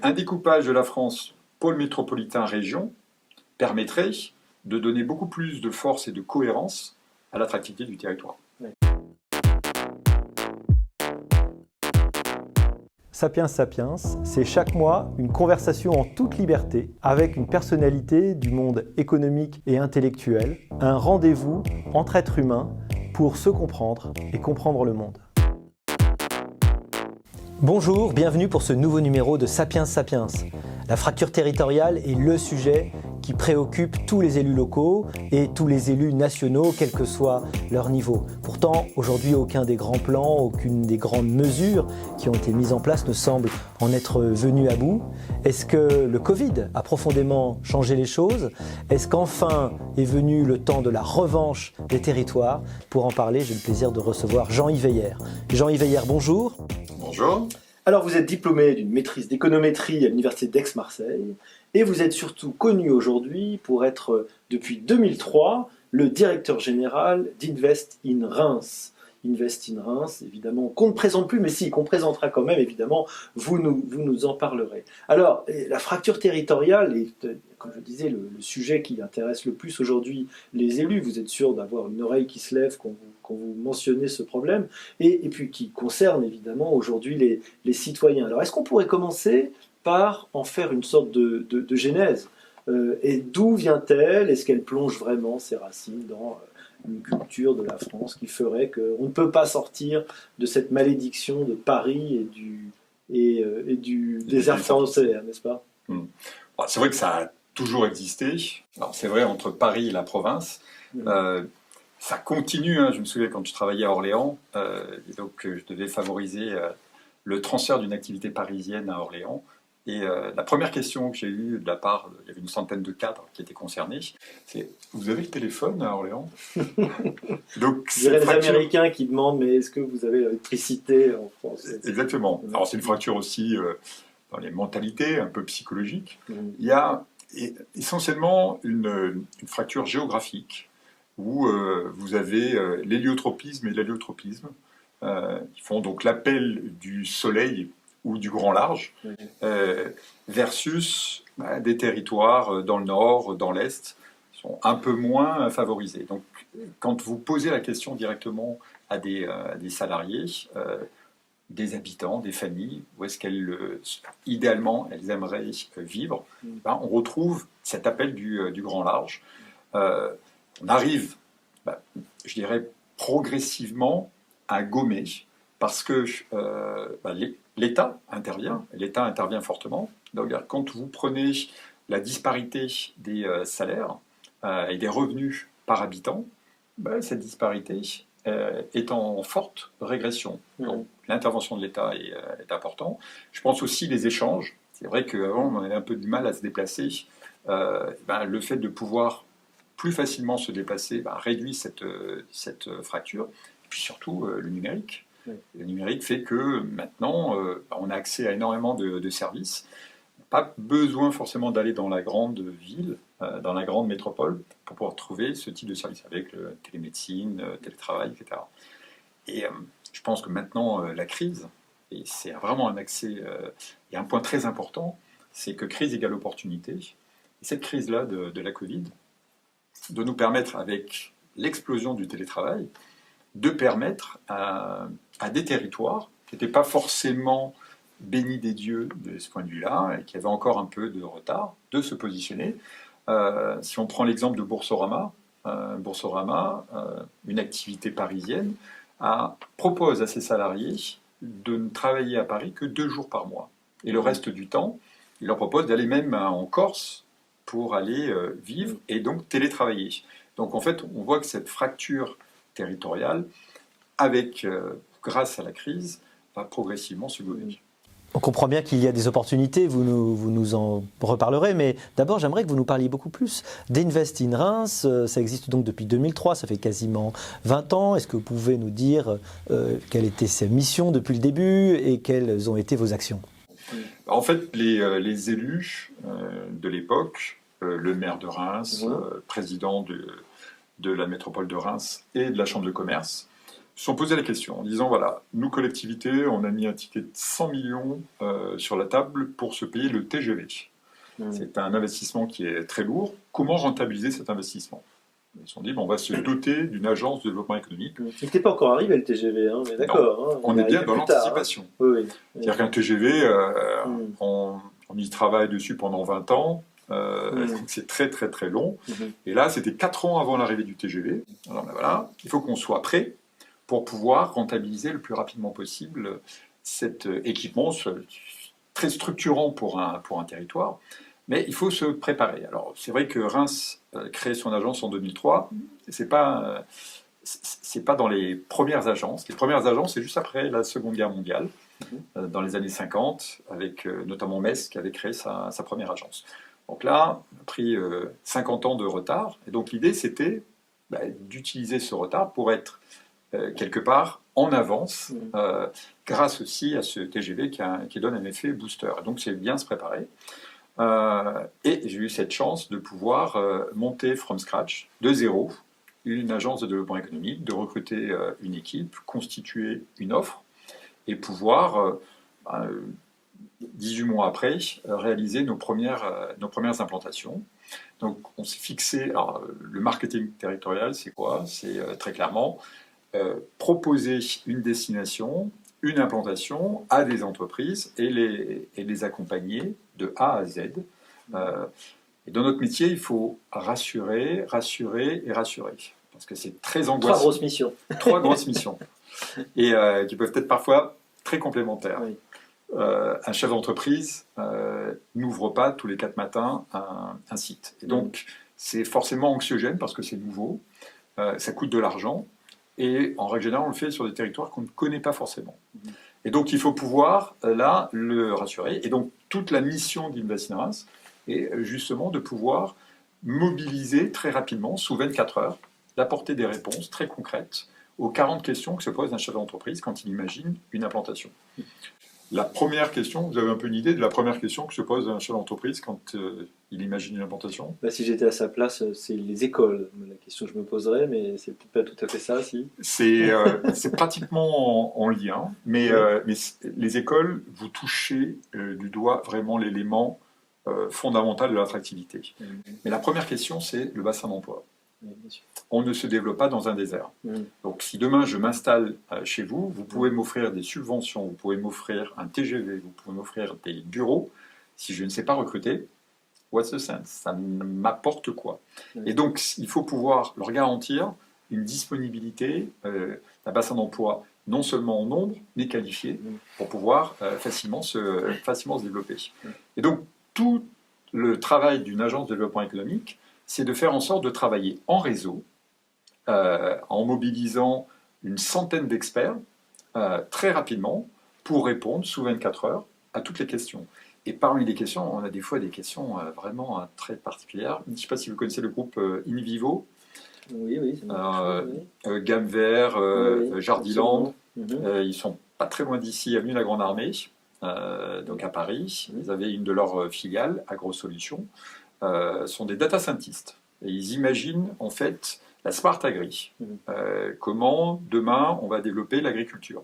Un découpage de la France pôle métropolitain région permettrait de donner beaucoup plus de force et de cohérence à l'attractivité du territoire. Sapiens Sapiens, c'est chaque mois une conversation en toute liberté avec une personnalité du monde économique et intellectuel, un rendez-vous entre êtres humains pour se comprendre et comprendre le monde. Bonjour, bienvenue pour ce nouveau numéro de Sapiens Sapiens. La fracture territoriale est le sujet qui préoccupe tous les élus locaux et tous les élus nationaux, quel que soit leur niveau. Pourtant, aujourd'hui, aucun des grands plans, aucune des grandes mesures qui ont été mises en place ne semble en être venu à bout. Est-ce que le Covid a profondément changé les choses? Est-ce qu'enfin est venu le temps de la revanche des territoires? Pour en parler, j'ai le plaisir de recevoir Jean-Yves Heyer. Jean-Yves Heyer, bonjour. Bonjour. Alors, vous êtes diplômé d'une maîtrise d'économétrie à l'université d'Aix-Marseille et vous êtes surtout connu aujourd'hui pour être, depuis 2003, le directeur général d'Invest in Reims. Invest in Reims, évidemment, qu'on ne présente plus, mais si, qu'on présentera quand même, évidemment, vous nous en parlerez. Alors, la fracture territoriale est, comme je disais, le sujet qui intéresse le plus aujourd'hui les élus. Vous êtes sûr d'avoir une oreille qui se lève quand vous mentionnez ce problème, et puis qui concerne évidemment aujourd'hui les citoyens. Alors, est-ce qu'on pourrait commencer par en faire une sorte de genèse? Et d'où vient-elle? Est-ce qu'elle plonge vraiment ses racines dans une culture de la France qui ferait qu'on ne peut pas sortir de cette malédiction de Paris et du désert français, n'est-ce pas? C'est vrai que ça a toujours existé. Alors, c'est vrai, entre Paris et la province. Ça continue, hein. Je me souviens quand je travaillais à Orléans, et donc je devais favoriser le transfert d'une activité parisienne à Orléans. Et la première question que j'ai eue de la part, il y avait une centaine de cadres qui étaient concernés, c'est « Vous avez le téléphone à Orléans ?» Donc, il y a les Américains qui demandent « Mais est-ce que vous avez l'électricité en France ?» Exactement. Alors c'est une fracture aussi dans les mentalités, un peu psychologiques. Il y a essentiellement une fracture géographique où vous avez l'héliotropisme et l'héliotropisme, qui font donc l'appel du soleil ou du grand large, versus des territoires dans le nord, dans l'est, qui sont un peu moins favorisés. Donc, quand vous posez la question directement à des salariés, des habitants, des familles, où est-ce qu'elles, idéalement, elles aimeraient vivre, on retrouve cet appel du grand large. On arrive, je dirais, progressivement à gommer, parce que l'État intervient fortement. Donc, quand vous prenez la disparité des salaires et des revenus par habitant, cette disparité est en forte régression. Donc, l'intervention de l'État est importante. Je pense aussi les échanges. C'est vrai qu'avant, on avait un peu du mal à se déplacer. Le fait de pouvoir plus facilement se déplacer réduit cette fracture. Et puis surtout, le numérique. Le numérique fait que maintenant, on a accès à énormément de services. Pas besoin forcément d'aller dans la grande ville, dans la grande métropole, pour pouvoir trouver ce type de service avec télémédecine, télétravail, etc. Et je pense que maintenant, la crise, et c'est vraiment un accès, il y a un point très important, c'est que crise égale opportunité. Et cette crise-là de la Covid doit nous permettre, avec l'explosion du télétravail, de permettre à des territoires qui n'étaient pas forcément bénis des dieux de ce point de vue-là, et qui avaient encore un peu de retard, de se positionner. Si on prend l'exemple de Boursorama, une activité parisienne, propose à ses salariés de ne travailler à Paris que 2 jours par mois. Et le reste du temps, il leur propose d'aller même en Corse pour aller vivre et donc télétravailler. Donc en fait, on voit que cette fracture territoriale, grâce à la crise, va progressivement se gommer. On comprend bien qu'il y a des opportunités, vous nous en reparlerez, mais d'abord j'aimerais que vous nous parliez beaucoup plus d'Invest in Reims. Ça existe donc depuis 2003, ça fait quasiment 20 ans. Est-ce que vous pouvez nous dire quelle était sa mission depuis le début et quelles ont été vos actions? En fait, les élus de l'époque, le maire de Reims, président de la métropole de Reims et de la chambre de commerce, se sont posés la question en disant, voilà, nous, collectivités, on a mis un ticket de 100 millions sur la table pour se payer le TGV. C'est un investissement qui est très lourd. Comment rentabiliser cet investissement? Ils se sont dit, bon, on va se doter d'une agence de développement économique. Il n'était pas encore arrivé le TGV, hein, mais d'accord. Hein, on est bien dans l'anticipation. Hein. Oui, oui. C'est-à-dire qu'un TGV, on y travaille dessus pendant 20 ans. Donc c'est très très très long. Et là, c'était 4 ans avant l'arrivée du TGV. Alors ben voilà, il faut qu'on soit prêt pour pouvoir rentabiliser le plus rapidement possible cet équipement très structurant pour un territoire. Mais il faut se préparer. Alors c'est vrai que Reims crée son agence en 2003. C'est pas dans les premières agences. Les premières agences, c'est juste après la Seconde Guerre mondiale, dans les années 50, avec notamment Metz qui avait créé sa première agence. Donc là, on a pris 50 ans de retard. Et donc l'idée, c'était d'utiliser ce retard pour être quelque part en avance, grâce aussi à ce TGV qui donne un effet booster. Et donc c'est bien se préparer. Et j'ai eu cette chance de pouvoir monter from scratch, de zéro, une agence de développement économique, de recruter une équipe, constituer une offre et pouvoir, 18 mois après, réaliser nos premières implantations. Donc on s'est fixé, alors, le marketing territorial, c'est quoi? C'est très clairement proposer une destination, une implantation à des entreprises et les accompagner de A à Z. Et dans notre métier, il faut rassurer, rassurer et rassurer. Parce que c'est très angoissant. 3 grosses missions. 3 grosses missions. Et qui peuvent être parfois très complémentaires. Oui. Un chef d'entreprise n'ouvre pas tous les 4 matins un site. Et donc, c'est forcément anxiogène parce que c'est nouveau, ça coûte de l'argent. Et en règle générale, on le fait sur des territoires qu'on ne connaît pas forcément. Et donc, il faut pouvoir, là, le rassurer. Et donc, toute la mission d'Invest in Reims est justement de pouvoir mobiliser très rapidement, sous 24 heures, d'apporter des réponses très concrètes aux 40 questions que se pose un chef d'entreprise quand il imagine une implantation. La première question, vous avez un peu une idée de la première question que se pose un chef d'entreprise quand il imagine une implantation? Si j'étais à sa place, c'est les écoles. La question que je me poserais, mais c'est peut-être pas tout à fait ça, si. C'est pratiquement en lien, mais les écoles, vous touchez du doigt vraiment l'élément fondamental de l'attractivité. Mais la première question, c'est le bassin d'emploi. On ne se développe pas dans un désert. Donc si demain je m'installe chez vous, vous pouvez m'offrir des subventions, vous pouvez m'offrir un TGV, vous pouvez m'offrir des bureaux. Si je ne sais pas recruter, what's the sense? Ça m'apporte quoi? Et donc il faut pouvoir leur garantir une disponibilité d'un bassin d'emploi non seulement en nombre, mais qualifié, pour pouvoir facilement se développer. Et donc tout le travail d'une agence de développement économique, c'est de faire en sorte de travailler en réseau, en mobilisant une centaine d'experts très rapidement pour répondre sous 24 heures à toutes les questions. Et parmi les questions, on a des fois des questions vraiment très particulières. Je ne sais pas si vous connaissez le groupe InVivo. Oui. Gamme Vert, Jardiland. Ils ne sont pas très loin d'ici, avenue de la Grande Armée, donc à Paris. Ils avaient une de leurs filiales, AgroSolutions. Sont des data scientists. Et ils imaginent en fait la smart agri. Comment demain on va développer l'agriculture.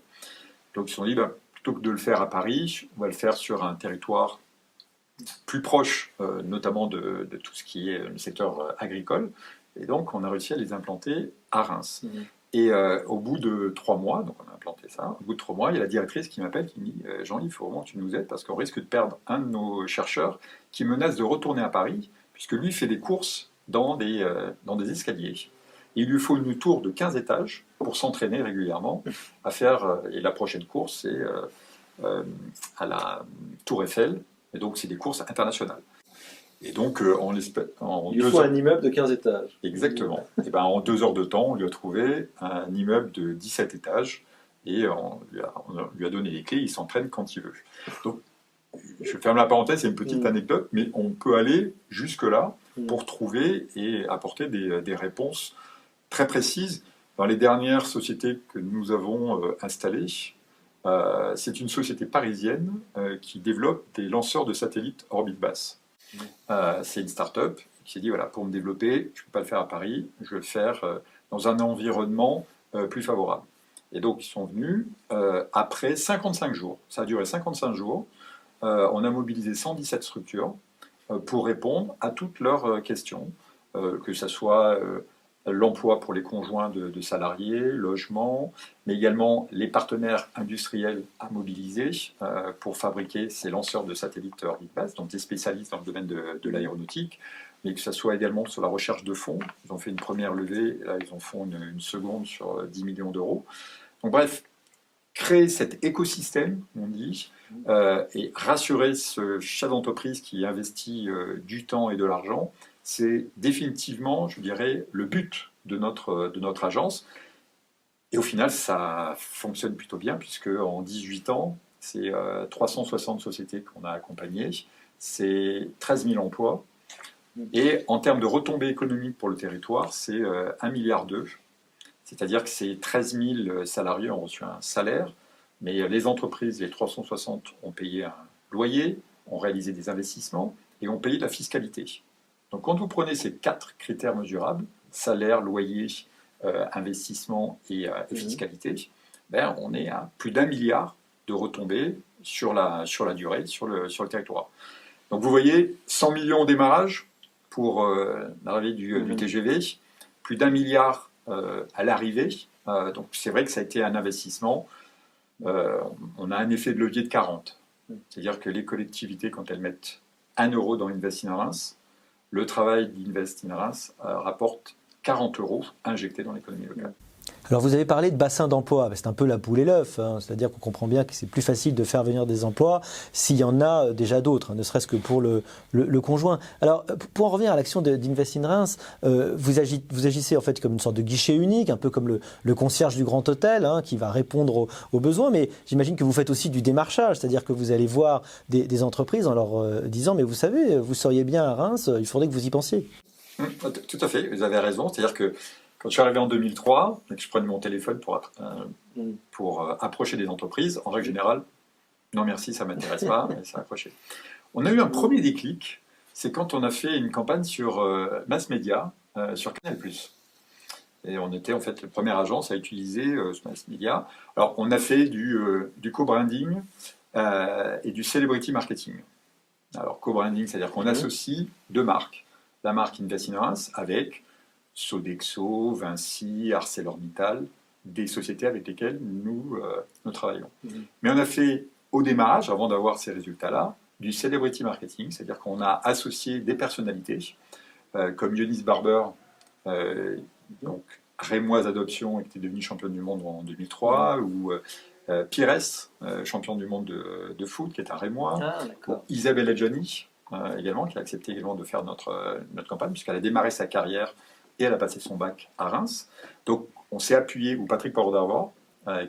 Donc ils se sont dit, plutôt que de le faire à Paris, on va le faire sur un territoire plus proche, notamment de tout ce qui est le secteur agricole. Et donc on a réussi à les implanter à Reims. Et au bout de 3 mois, donc on a implanté ça, au bout de 3 mois, il y a la directrice qui m'appelle, qui me dit « Jean-Yves, il faut vraiment que tu nous aides parce qu'on risque de perdre un de nos chercheurs qui menace de retourner à Paris, puisque lui fait des courses dans des escaliers. Il lui faut une tour de 15 étages pour s'entraîner régulièrement à faire, et la prochaine course, c'est à la Tour Eiffel, et donc c'est des courses internationales. » Et donc, il faut un immeuble de 15 étages. Exactement. Et en 2 heures de temps, on lui a trouvé un immeuble de 17 étages et on lui a donné les clés, il s'entraîne quand il veut. Donc, je ferme la parenthèse, c'est une petite anecdote, mais on peut aller jusque-là pour trouver et apporter des réponses très précises. Dans les dernières sociétés que nous avons installées, c'est une société parisienne qui développe des lanceurs de satellites orbite basse. C'est une start-up qui s'est dit, voilà, pour me développer, je ne peux pas le faire à Paris, je vais le faire dans un environnement plus favorable. Et donc, ils sont venus après 55 jours. Ça a duré 55 jours. On a mobilisé 117 structures pour répondre à toutes leurs questions, que ce soit l'emploi pour les conjoints de salariés, logement, mais également les partenaires industriels à mobiliser pour fabriquer ces lanceurs de satellites orbite basse, donc des spécialistes dans le domaine de l'aéronautique, mais que ce soit également sur la recherche de fonds. Ils ont fait une première levée, là ils en font une seconde sur 10 millions d'euros. Donc bref, créer cet écosystème, on dit, et rassurer ce chef d'entreprise qui investit du temps et de l'argent, c'est définitivement, je dirais, le but de notre agence. Et au final, ça fonctionne plutôt bien, puisque en 18 ans, c'est 360 sociétés qu'on a accompagnées, c'est 13 000 emplois, et en termes de retombées économiques pour le territoire, c'est 1,2 milliard. C'est-à-dire que ces 13 000 salariés ont reçu un salaire, mais les entreprises, les 360, ont payé un loyer, ont réalisé des investissements et ont payé de la fiscalité. Donc quand vous prenez ces 4 critères mesurables, salaire, loyer, investissement et fiscalité, ben, on est à plus d'1 milliard de retombées sur la durée, sur le territoire. Donc vous voyez, 100 millions au démarrage pour l'arrivée du TGV, plus d'1 milliard à l'arrivée. Donc c'est vrai que ça a été un investissement. On a un effet de levier de 40. C'est-à-dire que les collectivités, quand elles mettent 1 euro dans Invest in Reims, le travail d'Invest in Reims rapporte 40 euros injectés dans l'économie locale. Alors vous avez parlé de bassin d'emploi, c'est un peu la poule et l'œuf, hein. C'est-à-dire qu'on comprend bien que c'est plus facile de faire venir des emplois s'il y en a déjà d'autres, hein, ne serait-ce que pour le conjoint. Alors pour en revenir à l'action d'Invest in Reims, vous agissez en fait comme une sorte de guichet unique, un peu comme le concierge du grand hôtel, hein, qui va répondre aux besoins, mais j'imagine que vous faites aussi du démarchage, c'est-à-dire que vous allez voir des entreprises en leur disant « mais vous savez, vous seriez bien à Reims, il faudrait que vous y pensiez ». Tout à fait, vous avez raison, c'est-à-dire que quand je suis arrivé en 2003 et que je prenais mon téléphone pour approcher des entreprises, en règle générale, non merci, ça ne m'intéresse pas, et ça a accroché. On a eu un premier déclic, c'est quand on a fait une campagne sur Mass Media, sur Canal+. Et on était en fait la première agence à utiliser ce Mass Media. Alors on a fait du co-branding et du celebrity marketing. Alors co-branding, c'est-à-dire qu'on associe 2 marques. La marque Invest in Reims avec Sodexo, Vinci, ArcelorMittal, des sociétés avec lesquelles nous travaillons. Mais on a fait, au démarrage, avant d'avoir ces résultats-là, du celebrity marketing, c'est-à-dire qu'on a associé des personnalités, comme Eunice Barber, donc rémoise adoption et qui était devenue championne du monde en 2003, ou Pires, champion du monde de foot, qui est un rémois, ou Isabelle Adjani, également, qui a accepté également de faire notre campagne, puisqu'elle a démarré sa carrière et elle a passé son bac à Reims. Donc on s'est appuyé, ou Patrick Poivre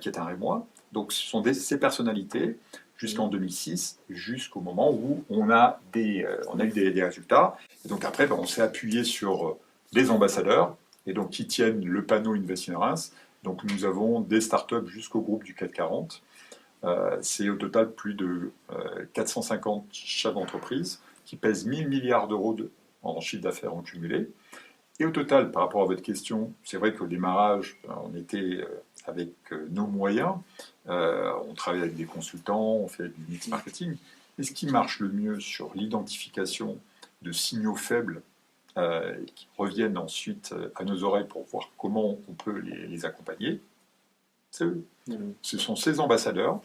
qui est un rémois. Donc ce sont ces personnalités, jusqu'en 2006, jusqu'au moment où on a eu des résultats. Et donc après, on s'est appuyé sur des ambassadeurs, et donc qui tiennent le panneau Invest in Reims. Donc nous avons des startups jusqu'au groupe du CAC 40. C'est au total plus de 450 chefs d'entreprise qui pèsent 1 000 milliards d'euros en chiffre d'affaires en cumulé. Et au total, par rapport à votre question, c'est vrai qu'au démarrage, on était avec nos moyens, on travaille avec des consultants, on fait du mix marketing. Et ce qui marche le mieux sur l'identification de signaux faibles qui reviennent ensuite à nos oreilles pour voir comment on peut les accompagner, c'est eux. Ce sont ces ambassadeurs,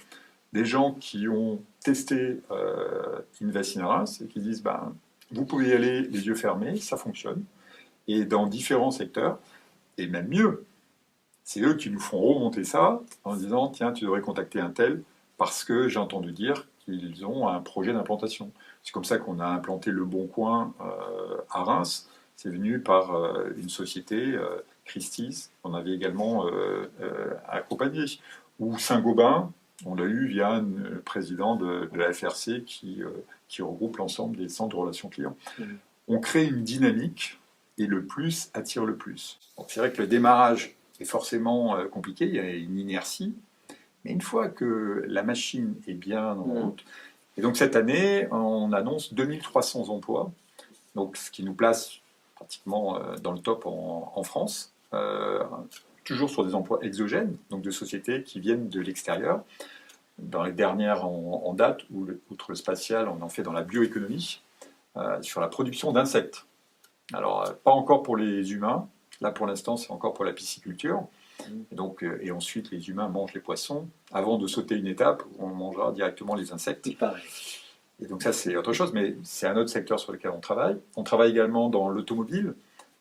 des gens qui ont testé Invest in Reims et qui disent vous pouvez y aller les yeux fermés, ça fonctionne. Et dans différents secteurs, et même mieux, c'est eux qui nous font remonter ça en disant tiens, tu devrais contacter un tel parce que j'ai entendu dire qu'ils ont un projet d'implantation. C'est comme ça qu'on a implanté Le Bon Coin à Reims. C'est venu par une société, Christie's, qu'on avait également accompagné. Ou Saint-Gobain, on l'a eu via un président de la FRC qui regroupe l'ensemble des centres de relations clients. On crée une dynamique et le plus attire le plus. Donc c'est vrai que le démarrage est forcément compliqué, il y a une inertie, mais une fois que la machine est bien en route, et donc cette année, on annonce 2300 emplois, donc ce qui nous place pratiquement dans le top en France. toujours sur des emplois exogènes, donc de sociétés qui viennent de l'extérieur. Dans les dernières en date, outre le spatial, on en fait dans la bioéconomie, sur la production d'insectes. Alors, pas encore pour les humains. Là, pour l'instant, c'est encore pour la pisciculture. Et, donc, et ensuite, les humains mangent les poissons avant de sauter une étape où on mangera directement les insectes. Il paraît. Et donc ça, c'est autre chose, mais c'est un autre secteur sur lequel on travaille. On travaille également dans l'automobile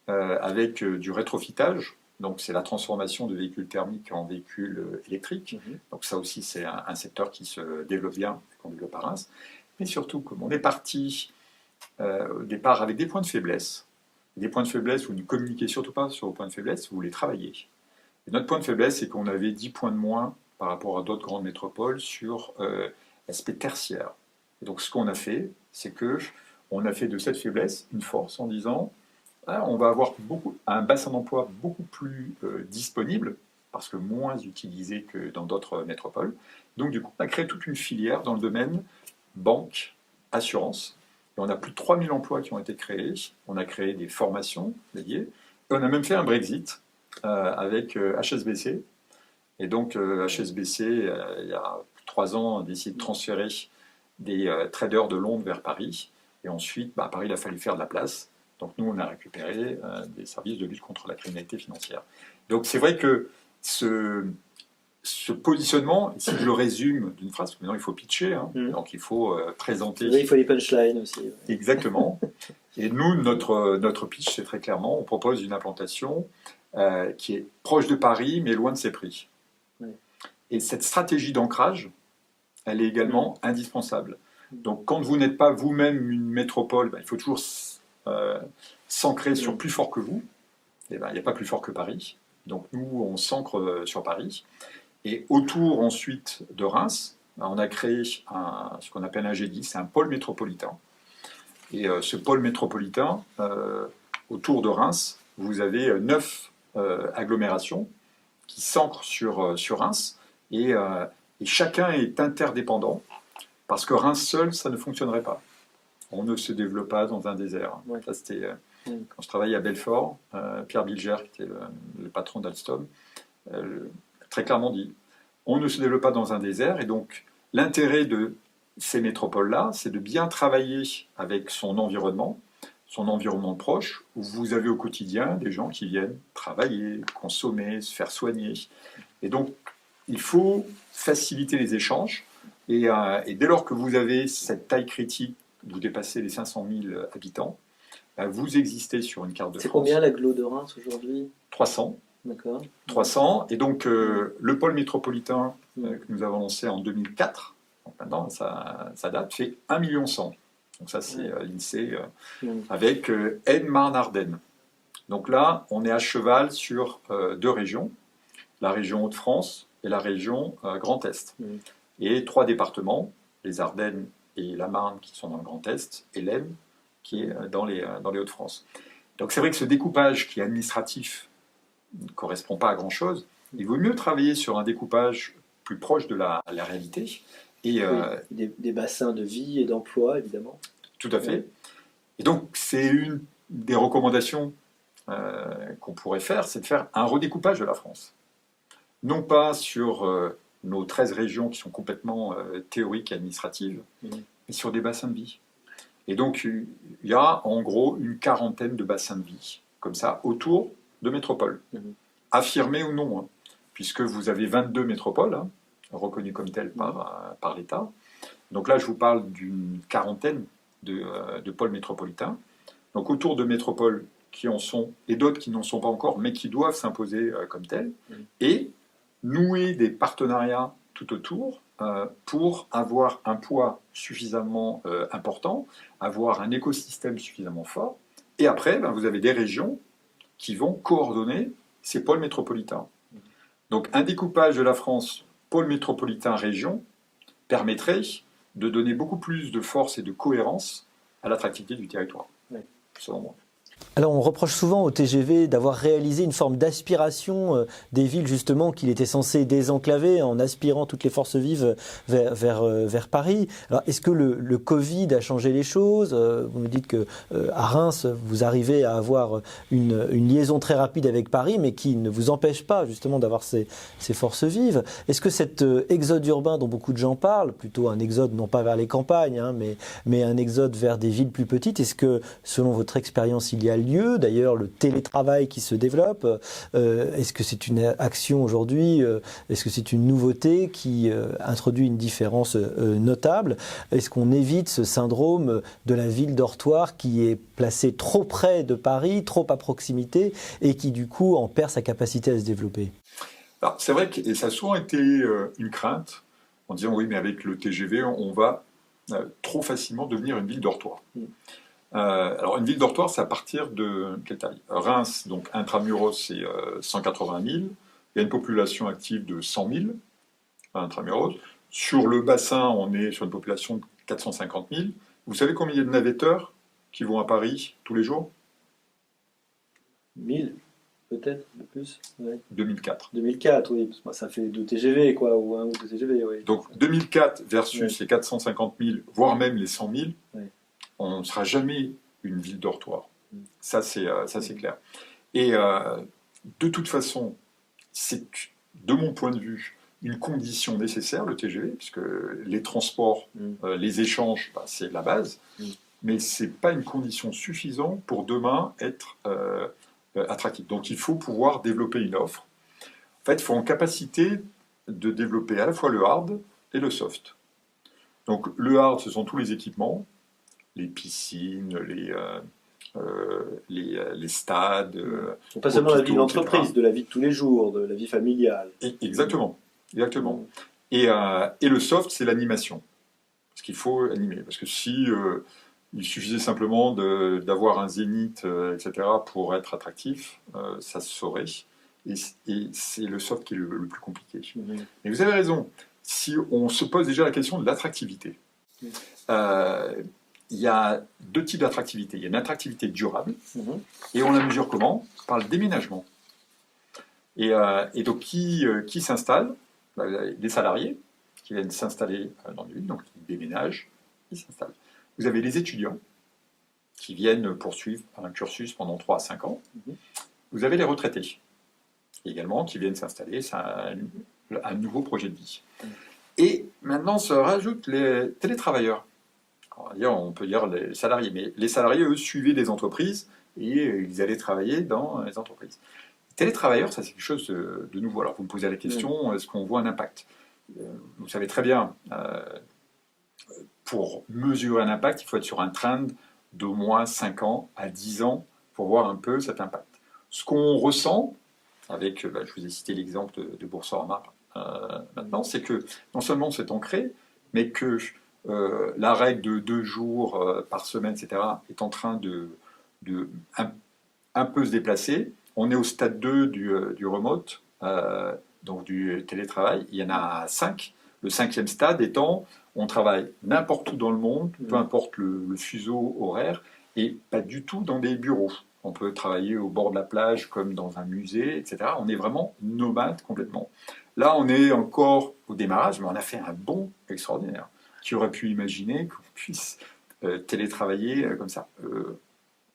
avec du rétrofitage. Donc c'est la transformation de véhicules thermiques en véhicules électriques. Donc ça aussi, c'est un secteur qui se développe bien, qu'on développe à Reims. Mais surtout, comme on est parti au départ avec des points de faiblesse, vous ne communiquez surtout pas sur vos points de faiblesse, vous les travaillez. Et notre point de faiblesse, c'est qu'on avait 10 points de moins par rapport à d'autres grandes métropoles sur l'aspect tertiaire. Et donc ce qu'on a fait, c'est qu'on a fait de cette faiblesse une force en disant on va avoir un bassin d'emploi beaucoup plus disponible, parce que moins utilisé que dans d'autres métropoles. Donc du coup, on a créé toute une filière dans le domaine banque, assurance. Et on a plus de 3000 emplois qui ont été créés. On a créé des formations dédiées. Et on a même fait un Brexit avec HSBC. Et donc HSBC, il y a 3 ans, a décidé de transférer des traders de Londres vers Paris. Et ensuite, à Paris, il a fallu faire de la place. Donc nous, on a récupéré des services de lutte contre la criminalité financière. Donc c'est vrai que ce positionnement, si je le résume d'une phrase, maintenant il faut pitcher, donc il faut présenter. Il faut les punchlines aussi. Ouais. Exactement. Et nous, notre pitch, c'est très clairement, on propose une implantation qui est proche de Paris, mais loin de ses prix. Ouais. Et cette stratégie d'ancrage, elle est également indispensable. Donc quand vous n'êtes pas vous-même une métropole, il faut toujours s'ancrer sur plus fort que vous. Et il n'y a pas plus fort que Paris. Donc nous, on s'ancre sur Paris. Et autour ensuite de Reims, on a créé ce qu'on appelle un G10, c'est un pôle métropolitain. Et ce pôle métropolitain, autour de Reims, vous avez 9 agglomérations qui s'ancrent sur Reims. Et chacun est interdépendant, parce que Reims seul, ça ne fonctionnerait pas. On ne se développe pas dans un désert. Ouais. Ça, c'était quand je travaillais à Belfort, Pierre Bilger, qui était le patron d'Alstom, très clairement dit, on ne se développe pas dans un désert, et donc l'intérêt de ces métropoles-là, c'est de bien travailler avec son environnement proche, où vous avez au quotidien des gens qui viennent travailler, consommer, se faire soigner. Et donc, il faut faciliter les échanges, et dès lors que vous avez cette taille critique, vous dépassez les 500 000 habitants, vous existez sur une carte de France. C'est combien l'agglo de Reims aujourd'hui ? 300. D'accord. 300. Et donc, le pôle métropolitain que nous avons lancé en 2004, donc maintenant ça date, fait 1,1 million. Donc ça, c'est l'INSEE, avec Aisne-Marne-Ardenne. Donc là, on est à cheval sur 2 régions, la région Hauts-de-France et la région Grand Est. Et 3 départements, les Ardennes et la Marne qui sont dans le Grand Est, et l'Aisne qui est dans les Hauts-de-France. Donc c'est vrai que ce découpage qui est administratif ne correspond pas à grand-chose. Il vaut mieux travailler sur un découpage plus proche de la réalité. Et, des bassins de vie et d'emploi, évidemment. Tout à fait. Et donc c'est une des recommandations qu'on pourrait faire, c'est de faire un redécoupage de la France. Non pas sur nos 13 régions qui sont complètement théoriques et administratives, mais sur des bassins de vie. Et donc, il y a en gros une 40aine de bassins de vie, comme ça, autour de métropoles. Affirmés ou non, puisque vous avez 22 métropoles, reconnues comme telles par l'État. Donc là, je vous parle d'une 40aine de pôles métropolitains. Donc autour de métropoles qui en sont, et d'autres qui n'en sont pas encore, mais qui doivent s'imposer comme telles, et nouer des partenariats tout autour pour avoir un poids suffisamment important, avoir un écosystème suffisamment fort, et après, vous avez des régions qui vont coordonner ces pôles métropolitains. Donc un découpage de la France, pôle métropolitain, région, permettrait de donner beaucoup plus de force et de cohérence à l'attractivité du territoire, selon moi. Alors on reproche souvent au TGV d'avoir réalisé une forme d'aspiration des villes justement qu'il était censé désenclaver en aspirant toutes les forces vives vers Paris. Alors est-ce que le Covid a changé les choses? Vous me dites que à Reims vous arrivez à avoir une liaison très rapide avec Paris mais qui ne vous empêche pas justement d'avoir ces forces vives. Est-ce que cet exode urbain dont beaucoup de gens parlent, plutôt un exode non pas vers les campagnes hein, mais un exode vers des villes plus petites, est-ce que selon votre expérience il y a lieu? D'ailleurs, le télétravail qui se développe, est-ce que c'est une action aujourd'hui? Est-ce que c'est une nouveauté qui introduit une différence notable? Est-ce qu'on évite ce syndrome de la ville dortoir qui est placée trop près de Paris, trop à proximité et qui du coup en perd sa capacité à se développer? Alors, c'est vrai que ça a souvent été une crainte en disant oui, mais avec le TGV, on va trop facilement devenir une ville dortoir. Alors, une ville dortoir, c'est à partir de quelle taille? Reims, donc intramuros, c'est 180 000. Il y a une population active de 100 000 intramuros. Sur le bassin, on est sur une population de 450 000. Vous savez combien il y a de navetteurs qui vont à Paris tous les jours? 1000, peut-être, de plus. Ouais. 2004. 2004, oui. Parce que ça fait 2 TGV, quoi, ou 1 ou 2 TGV, oui. Donc 2004 versus les 450 000, voire même les 100 000, on ne sera jamais une ville dortoir. Ça, c'est clair. Et de toute façon, c'est, de mon point de vue, une condition nécessaire, le TGV, puisque les transports, les échanges, c'est la base, mais ce n'est pas une condition suffisante pour demain être attractif. Donc il faut pouvoir développer une offre. En fait, il faut en capacité de développer à la fois le hard et le soft. Donc le hard, ce sont tous les équipements, les piscines, les stades. Pas seulement la vie d'entreprise, de la vie de tous les jours, de la vie familiale. Exactement. Et le soft, c'est l'animation. Parce qu'il faut animer. Parce que si il suffisait simplement d'avoir un zénith, etc., pour être attractif, ça se saurait. Et c'est le soft qui est le plus compliqué. Et vous avez raison. Si on se pose déjà la question de l'attractivité, il y a 2 types d'attractivité. Il y a une attractivité durable, et on la mesure comment? Par le déménagement. Et donc, qui s'installe? Les salariés qui viennent s'installer dans une ville, donc ils déménagent, ils s'installent. Vous avez les étudiants qui viennent poursuivre un cursus pendant 3 à 5 ans. Vous avez les retraités également qui viennent s'installer. C'est un nouveau projet de vie. Et maintenant se rajoutent les télétravailleurs. On peut dire les salariés, mais les salariés, eux, suivaient des entreprises et ils allaient travailler dans les entreprises. Les télétravailleurs, ça c'est quelque chose de nouveau. Alors vous me posez la question, est-ce qu'on voit un impact? Vous savez très bien, pour mesurer un impact, il faut être sur un trend d'au moins 5 ans à 10 ans pour voir un peu cet impact. Ce qu'on ressent, avec, je vous ai cité l'exemple de Boursorama maintenant, c'est que non seulement c'est ancré, mais que la règle de 2 jours par semaine, etc., est en train de un peu se déplacer. On est au stade 2 du remote, donc du télétravail. Il y en a 5. Le 5e stade étant, on travaille n'importe où dans le monde, peu importe le fuseau horaire, et pas du tout dans des bureaux. On peut travailler au bord de la plage comme dans un musée, etc. On est vraiment nomade complètement. Là, on est encore au démarrage, mais on a fait un bond extraordinaire. Qui aurait pu imaginer qu'on puisse télétravailler comme ça,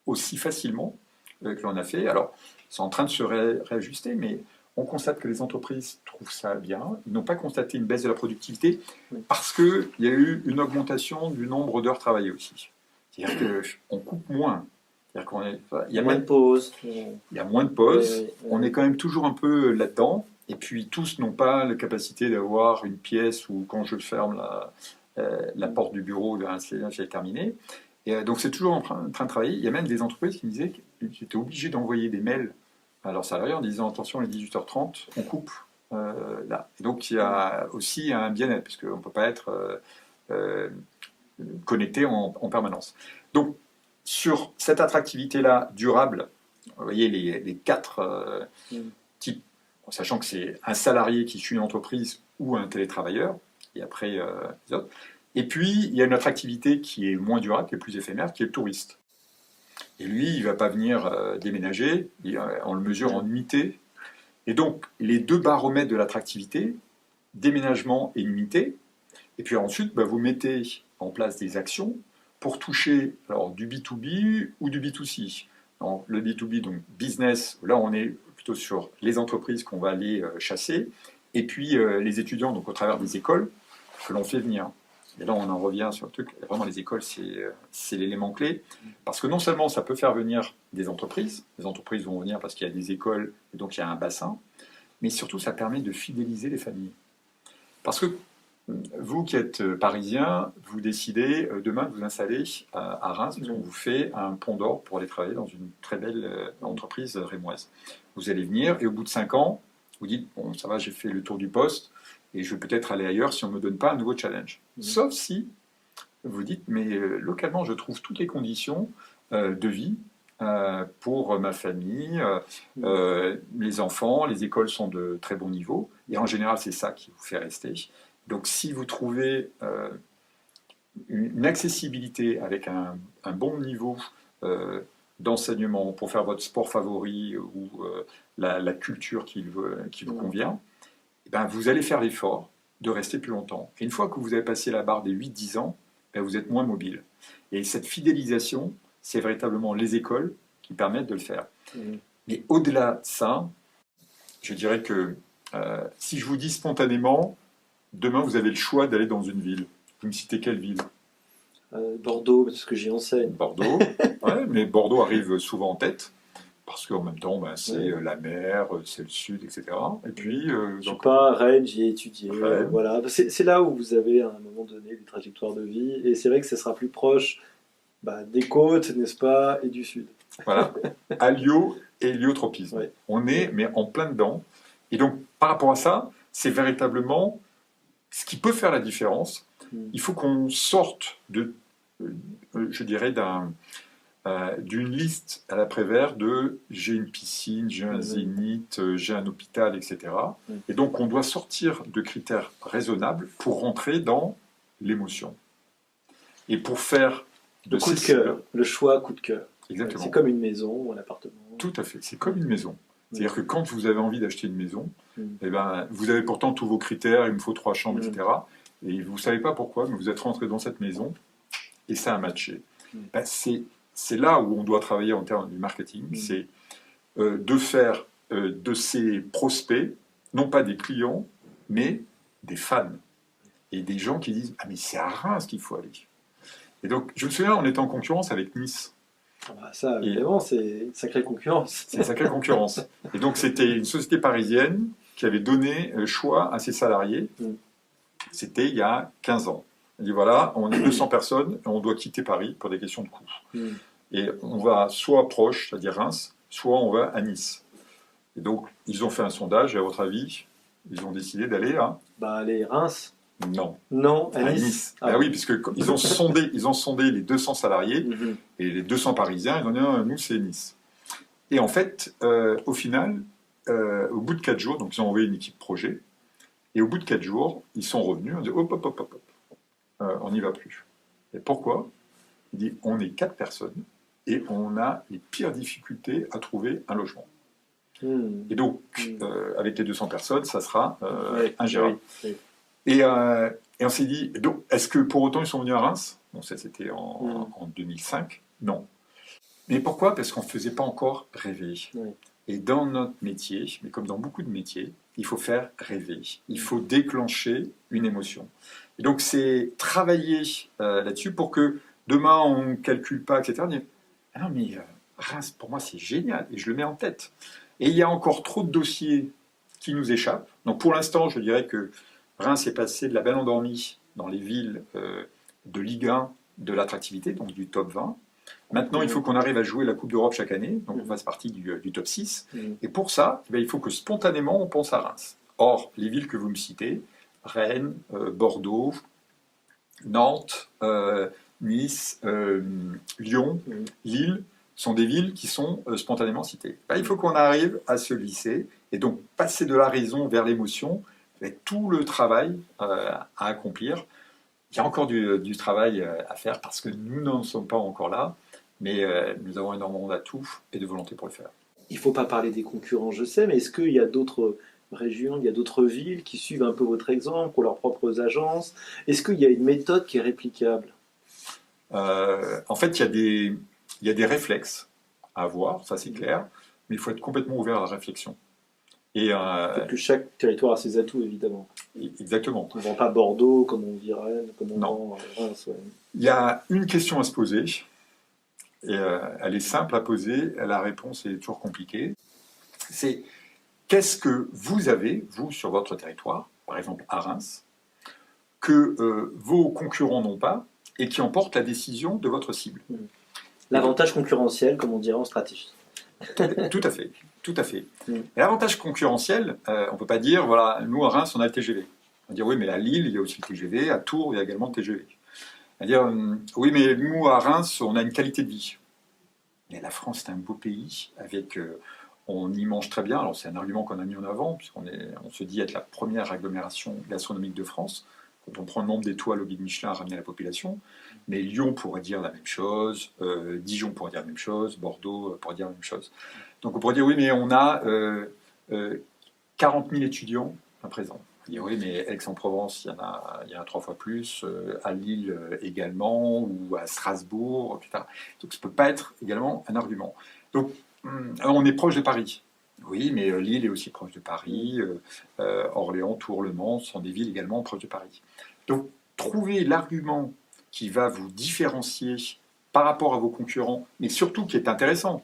aussi facilement que l'on a fait. Alors, c'est en train de se réajuster, mais on constate que les entreprises trouvent ça bien. Ils n'ont pas constaté une baisse de la productivité parce qu'il y a eu une augmentation du nombre d'heures travaillées aussi. C'est-à-dire qu'on coupe moins. Il y a moins de pauses. Il y a moins de pauses. On est quand même toujours un peu là-dedans. Et puis, tous n'ont pas la capacité d'avoir une pièce où, quand je ferme la porte du bureau, c'est terminé. Et donc, c'est toujours en train de travailler. Il y a même des entreprises qui me disaient qu'ils étaient obligés d'envoyer des mails à leurs salariés en disant attention, à 18h30, on coupe là. Et donc, il y a aussi un bien-être, parce qu'on ne peut pas être connecté en permanence. Donc, sur cette attractivité-là durable, vous voyez les 4 types, sachant que c'est un salarié qui suit une entreprise ou un télétravailleur, et après les autres. Et puis, il y a une attractivité qui est moins durable, qui est plus éphémère, qui est le touriste. Et lui, il ne va pas venir déménager, on le mesure en unité. Et donc, les deux baromètres de l'attractivité, déménagement et unité, et puis ensuite, vous mettez en place des actions pour toucher alors, du B2B ou du B2C. Donc, le B2B, donc business, là on est plutôt sur les entreprises qu'on va aller chasser, et puis les étudiants, donc au travers des écoles, que l'on fait venir. Et là on en revient sur le truc, vraiment les écoles c'est l'élément clé, parce que non seulement ça peut faire venir des entreprises, les entreprises vont venir parce qu'il y a des écoles, et donc il y a un bassin, mais surtout ça permet de fidéliser les familles. Parce que vous qui êtes parisien, vous décidez demain de vous installer à Reims, parce qu'on vous fait un pont d'or pour aller travailler dans une très belle entreprise rémoise. Vous allez venir et au bout de 5 ans, vous dites, bon ça va, j'ai fait le tour du poste et je vais peut-être aller ailleurs si on ne me donne pas un nouveau challenge. Sauf si vous dites, mais localement je trouve toutes les conditions de vie pour ma famille, les enfants, les écoles sont de très bon niveau, et en général c'est ça qui vous fait rester. Donc si vous trouvez une accessibilité avec un bon niveau d'enseignement pour faire votre sport favori ou la culture qui vous convient, eh ben, vous allez faire l'effort de rester plus longtemps. Et une fois que vous avez passé la barre des 8-10 ans, ben, vous êtes moins mobile. Et cette fidélisation, c'est véritablement les écoles qui permettent de le faire. Mais au-delà de ça, je dirais que si je vous dis spontanément, demain vous avez le choix d'aller dans une ville. Vous me citez quelle ville ? Bordeaux, parce que j'y enseigne. Bordeaux, ouais, mais Bordeaux arrive souvent en tête, parce qu'en même temps, c'est la mer, c'est le sud, etc. Et puis, je suis pas à Rennes, j'y ai étudié. Rennes. Voilà. C'est là où vous avez à un moment donné des trajectoires de vie, et c'est vrai que ce sera plus proche des côtes, n'est-ce pas, et du sud. Voilà, alio et héliotropisme. Ouais. On est, mais en plein dedans. Et donc, par rapport à ça, c'est véritablement ce qui peut faire la différence. Il faut qu'on sorte je dirais, d'une liste à l'après-vert de j'ai une piscine, j'ai un zénith, j'ai un hôpital, etc. Et donc, on doit sortir de critères raisonnables pour rentrer dans l'émotion. Et pour faire le coup de cœur, le choix coup de cœur. Exactement. C'est comme une maison, un appartement. Tout à fait, c'est comme une maison. C'est-à-dire que quand vous avez envie d'acheter une maison, eh ben, vous avez pourtant tous vos critères, il me faut 3 chambres, etc. Et vous ne savez pas pourquoi, mais vous êtes rentré dans cette maison et ça a matché. Ben, c'est là où on doit travailler en termes du marketing, c'est de faire de ces prospects, non pas des clients, mais des fans. Et des gens qui disent « Ah mais c'est à Reims qu'il faut aller ». Et donc, je me souviens, on était en concurrence avec Nice. Ça, évidemment, c'est une sacrée concurrence. C'est une sacrée concurrence. Et donc, c'était une société parisienne qui avait donné choix à ses salariés. C'était il y a 15 ans. Elle dit voilà, on est 200 personnes et on doit quitter Paris pour des questions de coûts. Et on va soit proche, c'est-à-dire Reims, soit on va à Nice. Et donc, ils ont fait un sondage et à votre avis, ils ont décidé d'aller à... aller Reims. Non, à Nice. Ah oui, puisqu'ils ont sondé les 200 salariés et les 200 Parisiens, ils ont dit nous c'est Nice. Et en fait, au final, au bout de 4 jours, donc ils ont envoyé une équipe projet, et au bout de 4 jours, ils sont revenus, on dit hop, on n'y va plus. Et pourquoi ? Il dit on est 4 personnes et on a les pires difficultés à trouver un logement. Et donc, avec les 200 personnes, ça sera ingérable. Et on s'est dit, donc, est-ce que pour autant ils sont venus à Reims ? Bon, ça c'était en 2005. Non. Mais pourquoi ? Parce qu'on ne faisait pas encore rêver. Et dans notre métier, mais comme dans beaucoup de métiers, il faut faire rêver. Il faut déclencher une émotion. Et donc c'est travailler là-dessus pour que demain on ne calcule pas, etc. On dit, ah non mais Reims, pour moi c'est génial, et je le mets en tête. Et il y a encore trop de dossiers qui nous échappent. Donc pour l'instant, je dirais que Reims est passé de la belle endormie dans les villes de Ligue 1 de l'attractivité, donc du top 20. Maintenant, il faut qu'on arrive à jouer la Coupe d'Europe chaque année, donc on fasse partie du top 6. Et pour ça, il faut que spontanément, on pense à Reims. Or, les villes que vous me citez, Rennes, Bordeaux, Nantes, Nice, Lyon, Lille, sont des villes qui sont spontanément citées. Il faut qu'on arrive à se glisser, et donc passer de la raison vers l'émotion, avec tout le travail à accomplir. Il y a encore du travail à faire parce que nous n'en sommes pas encore là. Mais nous avons énormément d'atouts et de volonté pour le faire. Il ne faut pas parler des concurrents, je sais, mais est-ce qu'il y a d'autres régions, il y a d'autres villes qui suivent un peu votre exemple, ou leurs propres agences? Est-ce qu'il y a une méthode qui est réplicable? En fait, il y a des réflexes à avoir, ça c'est clair, mais il faut être complètement ouvert à la réflexion. Et, Peut-être que chaque territoire a ses atouts, évidemment. exactement. On ne vend pas Bordeaux comme on vit Rennes, comme on Non. vend Reims. Ouais. Il y a une question à se poser, et elle est simple à poser, la réponse est toujours compliquée. C'est qu'est-ce que vous avez, vous, sur votre territoire, par exemple à Reims, que vos concurrents n'ont pas et qui emporte la décision de votre cible? L'avantage concurrentiel, comme on dirait en stratégie. Tout à fait, tout à fait. Mm. Et l'avantage concurrentiel, on ne peut pas dire, voilà, nous à Reims, on a le TGV. On va dire, oui, mais à Lille, il y a aussi le TGV, à Tours, il y a également le TGV. On va dire, oui, mais nous à Reims, on a une qualité de vie. Mais la France, c'est un beau pays, avec, on y mange très bien. Alors c'est un argument qu'on a mis en avant, puisqu'on se dit être la première agglomération gastronomique de France, quand on prend le nombre d'étoiles au guide Michelin ramené à la population. Mais Lyon pourrait dire la même chose, Dijon pourrait dire la même chose, Bordeaux pourrait dire la même chose. Donc on pourrait dire oui, mais on a 40 000 étudiants à présent. On dit oui, mais Aix-en-Provence, il y en a 3 fois plus, à Lille également, ou à Strasbourg, etc. Donc ça ne peut pas être également un argument. Donc alors on est proche de Paris. Oui, mais Lille est aussi proche de Paris, Orléans, Tours, Le Mans sont des villes également proches de Paris. Donc trouver l'argument qui va vous différencier par rapport à vos concurrents, mais surtout qui est intéressant.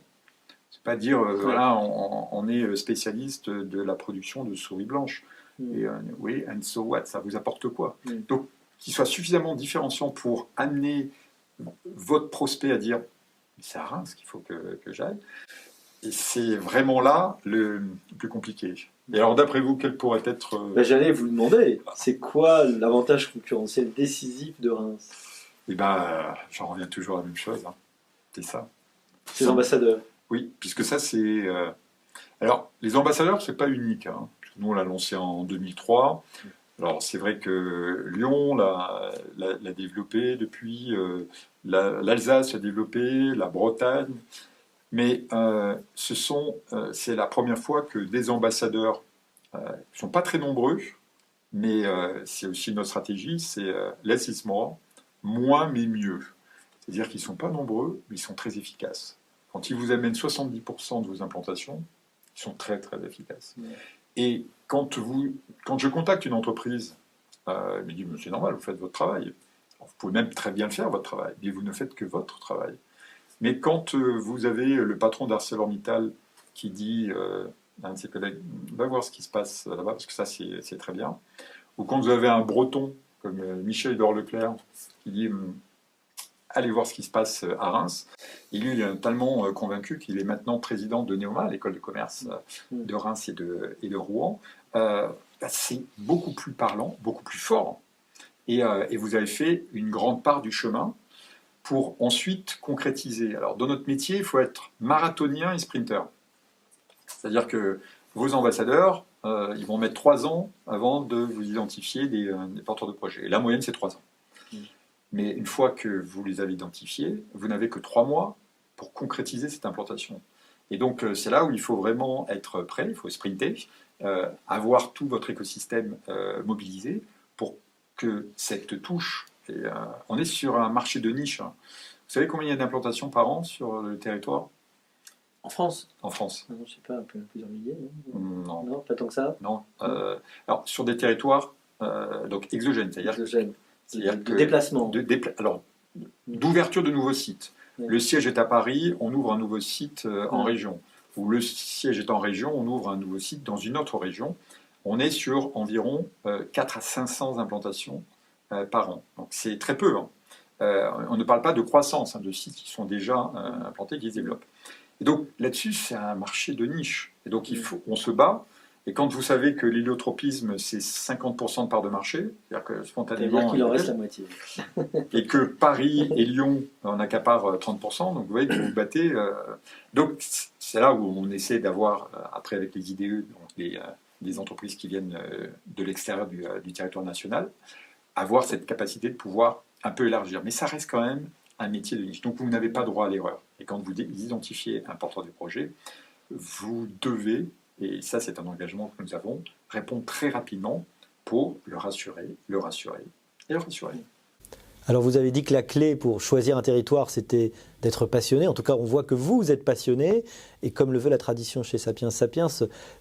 C'est pas dire, voilà, on est spécialiste de la production de souris blanches. Et, oui, and so what, ça vous apporte quoi? Donc, qu'il soit suffisamment différenciant pour amener votre prospect à dire, c'est à Reims qu'il faut que j'aille. Et c'est vraiment là le plus compliqué. Et alors, d'après vous, quel pourrait être... J'allais vous demander, c'est quoi l'avantage concurrentiel décisif de Reims? Eh bien, j'en reviens toujours à la même chose. Hein. C'est ça. Ces ambassadeurs. Oui, puisque ça, c'est... Alors, les ambassadeurs, c'est pas unique. Hein. Nous, on l'a lancé en 2003. Alors, c'est vrai que Lyon l'a développé depuis, l'Alsace l'a développé, la Bretagne. Mais c'est la première fois que des ambassadeurs ne sont pas très nombreux, mais c'est aussi notre stratégie, c'est less is more, moins mais mieux. C'est-à-dire qu'ils ne sont pas nombreux, mais ils sont très efficaces. Quand ils vous amènent 70% de vos implantations, ils sont très très efficaces. Ouais. Et quand je contacte une entreprise, elle me dit « c'est normal, vous faites votre travail. Vous pouvez même très bien le faire, votre travail, mais vous ne faites que votre travail. » Mais quand vous avez le patron d'ArcelorMittal qui dit à un de ses collègues « va voir ce qui se passe là-bas, parce que ça c'est très bien », ou quand vous avez un breton comme Michel-Édouard Leclerc qui dit allez voir ce qui se passe à Reims. Et lui, il est tellement convaincu qu'il est maintenant président de Neoma, l'école de commerce de Reims et de Rouen. C'est beaucoup plus parlant, beaucoup plus fort. Et vous avez fait une grande part du chemin pour ensuite concrétiser. Alors, dans notre métier, il faut être marathonien et sprinter. C'est-à-dire que vos ambassadeurs, ils vont mettre 3 ans avant de vous identifier des porteurs de projets. Et la moyenne, c'est 3 ans. Mais une fois que vous les avez identifiés, vous n'avez que 3 mois pour concrétiser cette implantation. Et donc, c'est là où il faut vraiment être prêt, il faut sprinter, avoir tout votre écosystème mobilisé pour que cette touche... on est sur un marché de niche. Hein. Vous savez combien il y a d'implantations par an sur le territoire? En France? En France. Non, je ne sais pas, plusieurs milliers, non. Non, pas tant que ça? Non. Alors, sur des territoires donc exogènes, c'est-à-dire... De déplacement. Alors, d'ouverture de nouveaux sites. Oui. Le siège est à Paris, on ouvre un nouveau site en région. Ou le siège est en région, on ouvre un nouveau site dans une autre région. On est sur environ 4 à 500 implantations par an. Donc c'est très peu. Hein. On ne parle pas de croissance, hein, de sites qui sont déjà implantés, qui se développent. Et donc là-dessus, c'est un marché de niche. Et donc on se bat. Et quand vous savez que l'héliotropisme, c'est 50% de part de marché, c'est-à-dire que spontanément... C'est-à-dire qu'il en reste la moitié. Et que Paris et Lyon en accaparent 30%, donc vous voyez que vous vous battez... Donc c'est là où on essaie d'avoir, après avec les IDE, donc des entreprises qui viennent de l'extérieur du territoire national, avoir cette capacité de pouvoir un peu élargir. Mais ça reste quand même un métier de niche. Donc vous n'avez pas droit à l'erreur. Et quand vous identifiez un porteur de projet, vous devez, et ça c'est un engagement que nous avons, répondre très rapidement pour le rassurer et le rassurer. Alors vous avez dit que la clé pour choisir un territoire, c'était d'être passionné. En tout cas, on voit que vous êtes passionné. Et comme le veut la tradition chez Sapiens Sapiens,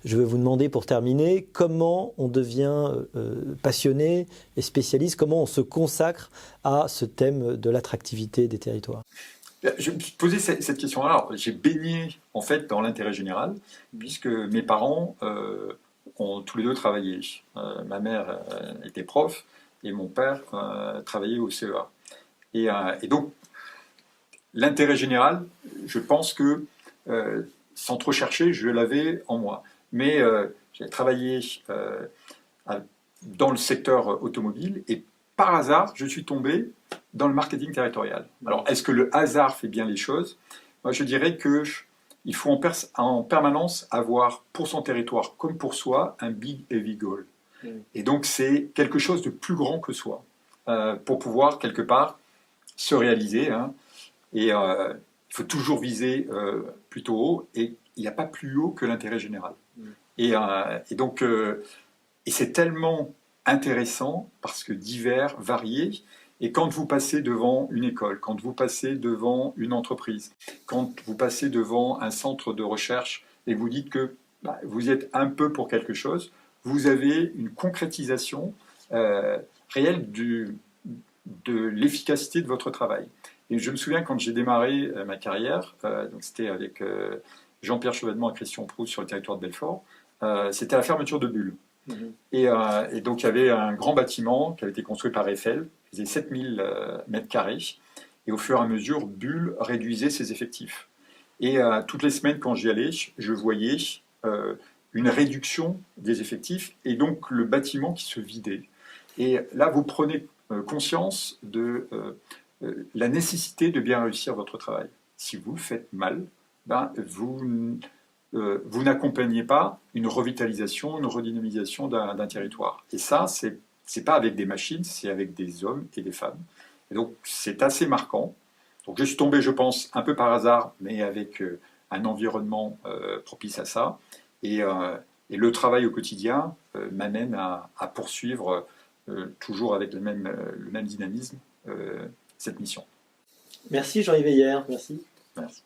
je vais vous demander pour terminer, comment on devient passionné et spécialiste, comment on se consacre à ce thème de l'attractivité des territoires. Je me suis posé cette question. Alors, j'ai baigné en fait dans l'intérêt général, puisque mes parents ont tous les deux travaillé. Ma mère était prof et mon père travaillait au CEA. Et donc, l'intérêt général, je pense que, sans trop chercher, je l'avais en moi. Mais j'ai travaillé dans le secteur automobile et par hasard, je suis tombé dans le marketing territorial. Alors, est-ce que le hasard fait bien les choses? Moi, je dirais qu'il faut en permanence avoir pour son territoire comme pour soi un big heavy goal. Et donc, c'est quelque chose de plus grand que soi pour pouvoir, quelque part, se réaliser. Hein. Et il faut toujours viser plutôt haut et il n'y a pas plus haut que l'intérêt général. Et donc, c'est tellement intéressant parce que divers, varié. Et quand vous passez devant une école, quand vous passez devant une entreprise, quand vous passez devant un centre de recherche et vous dites que vous êtes un peu pour quelque chose, vous avez une concrétisation réelle de l'efficacité de votre travail. Et je me souviens quand j'ai démarré ma carrière, donc c'était avec Jean-Pierre Chevènement et Christian Proust sur le territoire de Belfort, c'était la fermeture de Bulle. Et donc il y avait un grand bâtiment qui avait été construit par Eiffel, qui faisait 7000 mètres carrés, et au fur et à mesure, Bulle réduisait ses effectifs. Et toutes les semaines quand j'y allais, je voyais une réduction des effectifs, et donc le bâtiment qui se vidait. Et là, vous prenez conscience de la nécessité de bien réussir votre travail. Si vous le faites mal, vous n'accompagnez pas une revitalisation, une redynamisation d'un territoire. Et ça, c'est pas avec des machines, c'est avec des hommes et des femmes. Et donc, c'est assez marquant. Donc, je suis tombé, je pense, un peu par hasard, mais avec un environnement propice à ça. Et le travail au quotidien m'amène à poursuivre toujours avec le même dynamisme cette mission. Merci Jean-Yves Heyer, merci. Merci.